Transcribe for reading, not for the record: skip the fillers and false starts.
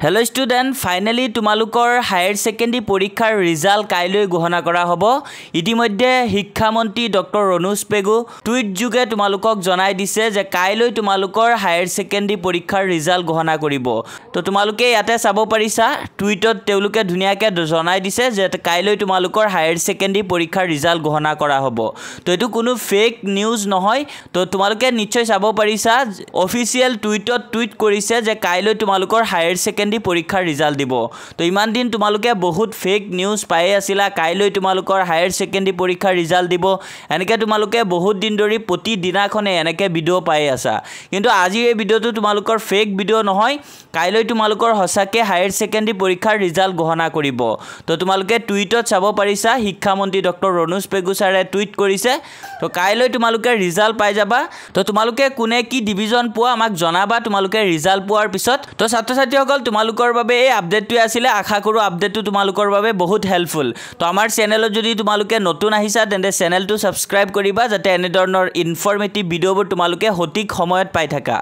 Hello student, finally তোমালোকৰ higher secondary পৰীক্ষাৰ result কাইলৈ ঘোষণা কৰা হ'ব। ইতিমধ্যে শিক্ষামন্ত্ৰী ডক্টৰ ৰণোজ পেগু টুইট যোগে তোমালোকক জনাই দিছে যে কাইলৈ তোমালোকৰ হায়াৰ সেকেন্ডাৰী পৰীক্ষাৰ ৰিজাল্ট ঘোষণা কৰিব। তো তোমালোকে ইয়াতে চাব পাৰিছা টুইটত তেওঁলোকে ধুনিয়াকে জনাই দিছে যে কাইলৈ তোমালোকৰ হায়াৰ সেকেন্ডাৰী পৰীক্ষাৰ ৰিজাল্ট ঘোষণা কৰা হ'ব। তো এটো কোনো ফেক নিউজ নহয়। তো তোমালোকে নিশ্চয় চাব পাৰিছা অফিচিয়েল টুইটত টুইট কৰিছে যে কাইলৈ তোমালোকৰ হায়াৰ সেকেন্ডাৰী পৰীক্ষাৰ ৰিজাল্ট দিব। তো ইমান দিন তোমালোকে বহুত ফেক নিউজ পাই আছিলা কাইলৈ তোমালোকৰ হায়াৰ সেকেন্ডাৰী পৰীক্ষাৰ ৰিজাল্ট দিব। এনেকে তোমালোকে বহুত দিন ধৰি প্ৰতিদিনাখনে এনেকে ভিডিও পাই আছা। কিন্তু আজি এই ভিডিওটো তোমালোকৰ ফেক ভিডিও নহয়। কাইলৈ তোমালোকৰ হসাকে হায়াৰ সেকেন্ডাৰী পৰীক্ষাৰ ৰিজাল্ট ঘোষণা কৰিব। তো তোমালোকে টুইটত চাব পাৰিছা শিক্ষামন্ত্ৰী ডক্টৰ ৰণোজ পেগু ছাৰে টুইট কৰিছে। তো কাইলৈ তোমালোকে ৰিজাল্ট পাই যাবা। তো তোমালোকে কোনে কি ডিভিজন পোৱা আমাক জনাবা তোমালোকে ৰিজাল্ট পোৱাৰ পিছত। তো ছাত্ৰ-ছাত্ৰীসকল তোমালোকৰ বাবে এই আপডেটটো আছিল। আশা কৰো আপডেটটো তোমালোকৰ বাবে বহুত হেল্পফুল। তো আমাৰ চেনেলত যদি তোমালোকে নতুন আহিছা তেন্তে চেনেলটো সাবস্ক্ৰাইব কৰিবা যাতে এনে ধৰণৰ ইনফৰমেটিভ ভিডিওবোৰ তোমালোকে সঠিক সময়ত পাই থাকা।